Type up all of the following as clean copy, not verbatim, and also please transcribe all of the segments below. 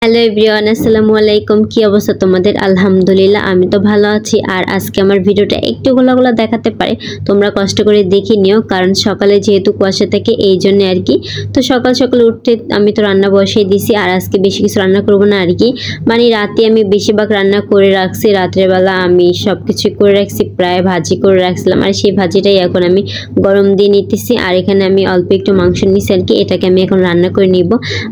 Hello everyone, আসসালামু আলাইকুম। কি অবস্থা তোমাদের? আলহামদুলিল্লাহ আমি তো ভালো আছি। আর আজকে আমার ভিডিওটা একটু গোলা দেখাতে পারে, তোমরা কষ্ট করে দেখে নিও, কারণ সকালে যেহেতু কুয়াশা থাকে এই জন্য আর কি। তো সকাল সকাল উঠতে আমি তো রান্না বসিয়ে দিছি, আর আজকে বেশি কিছু রান্না করব না আর কি। মানে রাতে আমি বেশিরভাগ রান্না করে রাখছি, রাত্রেবেলা আমি সব কিছু করে রাখছি, প্রায় ভাজি করে রাখছিলাম, আর সেই ভাজিটাই এখন আমি গরম দিয়ে নিতেছি। আর এখানে আমি অল্প একটু মাংস নিছি আর কি, এটাকে আমি এখন রান্না করে নিব।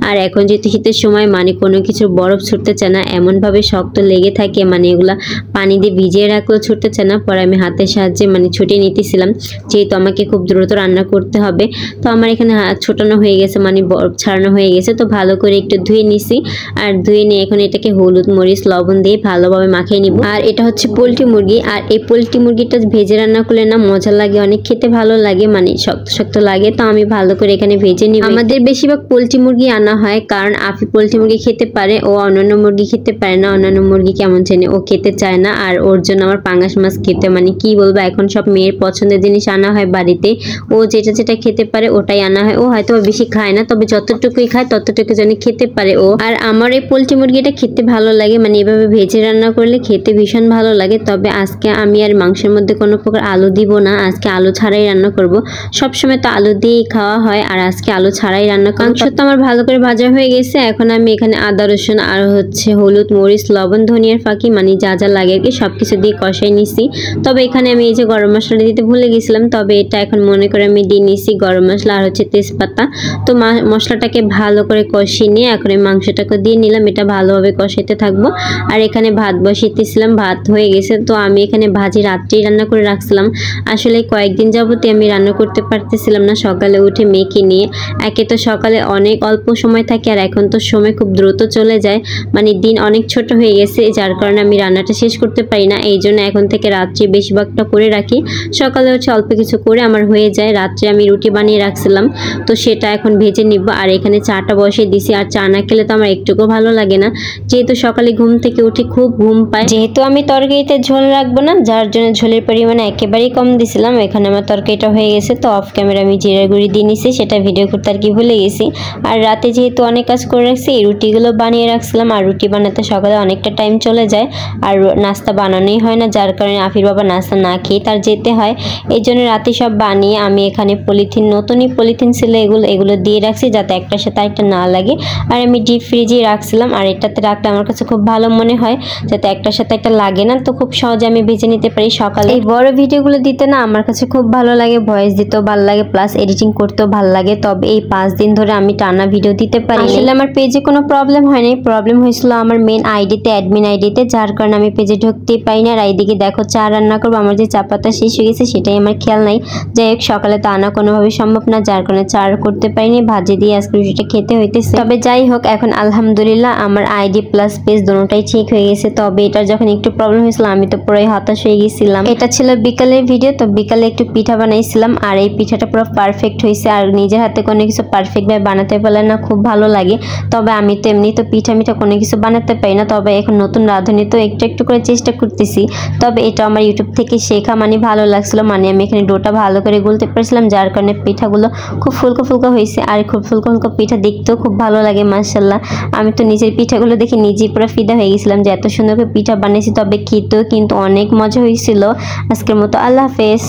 আর এখন যেহেতু শীতের সময় মানে কোনো কিছু বরফ ছুটতে চায় না, এমনভাবে শক্ত লেগে থাকে, মানে এগুলা পানি দিয়ে ভিজিয়ে রাখলেও ছুটতে চায় না। পরে আমি হাতের সাহায্যে মানে ছুটিয়ে নিতেছিলাম, যেহেতু আমাকে খুব দ্রুত রান্না করতে হবে। তো আমার এখানে হাত ছোটানো হয়ে গেছে, মানে বরফ ছাড়ানো হয়ে গেছে। তো ভালো করে একটু ধুয়ে নিছি, আর ধুয়ে নিয়ে এখন এটাকে হলুদ মরিচ লবণ দিয়ে ভালোভাবে মাখিয়ে নিব। আর এটা হচ্ছে পোলট্রি মুরগি, আর এই পোলট্রি মুরগিটা ভেজে রান্না করলে না মজা লাগে, অনেক খেতে ভালো লাগে, মানে শক্ত শক্ত লাগে। তো আমি ভালো করে এখানে ভেজে নিব। আমাদের বেশিরভাগ পোলট্রি মুরগি আনা হয়, কারণ আফি পোলট্রি মুরগি খেতে পারে, ও অন্যান্য মুরগি খেতে পারে না। অন্যান্য মুরগি কেমন জানি ও খেতে চায় না, আর ওর জন্য আমার পাঙ্গাস মাছ খেতে, মানে কি বলবো, এখন সব মেয়ের পছন্দের জিনিস আনা হয় বাড়িতে। ও যেটা খেতে পারে ওটাই আনা হয়। ও হয়তো বেশি খায় না, তবে যতটুকুই খায় ততটুকু যেন খেতে পারে ও। আর আমার এই পোলট্রি মুরগিটা খেতে ভালো লাগে, মানে এভাবে ভেজে রান্না করলে খেতে ভীষণ ভালো লাগে। তবে আজকে আমি আর মাংসের মধ্যে কোনো প্রকার আলু দিব না, আজকে আলু ছাড়াই রান্না করব। সবসময় তো আলু দিয়েই খাওয়া হয়, আর আজকে আলু ছাড়াই রান্না করব। মাংস তো আমার ভালো করে ভাজা হয়ে গেছে, এখন আমি এখানে আদা রসুন আর হচ্ছে হলুদ মরিচ লবণ ধনিয়ার ফাঁকি, মানে যা যা লাগে আর কি সবকিছু দিয়ে কষাই নিছি। তবে এখানে আমি এই যে গরম মশলা দিতে ভুলে গেছিলাম, তবে এটা এখন মনে করে আমি দিয়ে নিছি গরম মশলা আর হচ্ছে তেজপাতা। তো মশলাটাকে ভালো করে কষিয়ে নিয়ে এখন এই মাংসটাকে দিয়ে নিলাম, এটা ভালোভাবে কষাইতে থাকবো। আর এখানে ভাত বসিয়েছিলাম, ভাত হয়ে গেছে। তো আমি এখানে ভাজি রাত্রেই রান্না করে রাখছিলাম। আসলে কয়েকদিন যাবতই আমি রান্না করতে পারতেছিলাম না, সকালে উঠে মেয়েকে নিয়ে। একে তো সকালে অনেক অল্প সময় থাকে, আর এখন তো সময় খুব দ্রুত চলে যায়, মানে দিন অনেক ছোট হয়ে গেছে, যার কারণে আমি রান্নাটা শেষ করতে পারি না। এই জন্য এখন থেকে রাত্রে বেশিরভাগটা করে রাখি, সকালে হচ্ছে অল্প কিছু করে আমার হয়ে যায়। রাত্রে আমি রুটি বানিয়ে রাখছিলাম, তো সেটা এখন ভেজে নিব। আর এখানে চাটা বসিয়ে দিছি, আর চা না খেলে তো আমার একটুকুও ভালো লাগে না, যেহেতু সকালে ঘুম থেকে উঠে খুব ঘুম পায়। যেহেতু আমি তরকারিতে ঝোল রাখবো না, যার জন্য ঝোলের পরিমাণ একেবারেই কম দিছিলাম। এখানে আমার তরকারিটা হয়ে গেছে, তো অফ ক্যামেরা আমি জিরা গুঁড়ি দিয়ে নিছি, সেটা ভিডিও করতে আর কি ভুলে গেছি। আর রাতে যেহেতু অনেক কাজ করে রাখছি, এই রুটিগুলো বানিয়ে রাখছিলাম, আর রুটি বানাতে সকালে অনেকটা টাইম চলে যায়, আর নাস্তা বানানোই হয় না, যার কারণে আফির বাবা নাস্তা না খেয়ে তার যেতে হয়। এই জন্য রাতে সব বানিয়ে আমি এখানে নতুনই পলিথিন ছিল এগুলো দিয়ে রাখছি, যাতে একটার সাথে একটা না লাগে। আর আমি ডিপ ফ্রিজে রাখছিলাম, আর এটাতে রাখলে আমার কাছে খুব ভালো মনে হয়, যাতে একটার সাথে একটা লাগে না, তো খুব সহজে আমি ভেজে নিতে পারি সকালে। এই বড় ভিডিওগুলো দিতে না আমার কাছে খুব ভালো লাগে, ভয়েস দিতেও ভালো লাগে, প্লাস এডিটিং করতেও ভালো লাগে। তবে এই 5 দিন ধরে আমি টানা ভিডিও দিতে পারি। আসলে আমার পেজে কোনো প্রবলেম হয়নি, প্রবলেম হয়েছিল আমার মেন আইডিতে, অ্যাডমিন আইডিতে, যার কারণে আমি পেজে ঢুকতেই পাই না। আর এইদিকে দেখো চা রান্না করবো, আমার যে চা পাতা শেষ হয়ে গেছে সেটাই আমার খেয়াল নাই। যাই হোক, সকালে তো আনা কোনোভাবেই সম্ভব না, যার কারণে চা করতে পারিনি, ভাজি দিয়ে আজকে রুটিটা খেতে হইতেছে। তবে যাই হোক, এখন আলহামদুলিল্লাহ আমার আইডি প্লাস পেজ দুটোটাই ঠিক হয়ে গেছে। তবে এটার যখন একটু প্রবলেম হয়েছিল আমি তো পুরোই হতাশ হয়ে গেছিলাম। এটা ছিল বিকালের ভিডিও, তো বিকালে একটু পিঠা বানাইছিলাম, আর এই পিঠাটা পুরো পারফেক্ট হয়েছে। আর নিজের হাতে কোনো কিছু পারফেক্টভাবে বানাতে পারলে না খুব ভালো লাগে। তবে আমি তো এমনি তো পিঠা কোনো কিছু বানাতে পারি না, তবে এখন নতুন রাঁধুনি তো একটু করে চেষ্টা করতেছি। তবে এটা আমার ইউটিউব থেকে শেখা, মানে ভালো লাগছিল, মানে আমি এখানে ডোটা ভালো করে গুলতে পারছিলাম, যার কারণে পিঠাগুলো খুব ফুলকো ফুলকো হয়েছে। আর খুব ফুলকো ফুলকো পিঠা দেখতেও খুব ভালো লাগে, মাশাআল্লাহ। আমি তো নিজের পিঠাগুলো দেখে নিজেই পুরো ফিদা হয়ে গেছিলাম যে এত সুন্দর করে পিঠা বানিয়েছি। তবে খেতেও কিন্তু অনেক মজা হয়েছিল। আজকের মতো আল্লাহ হাফেজ।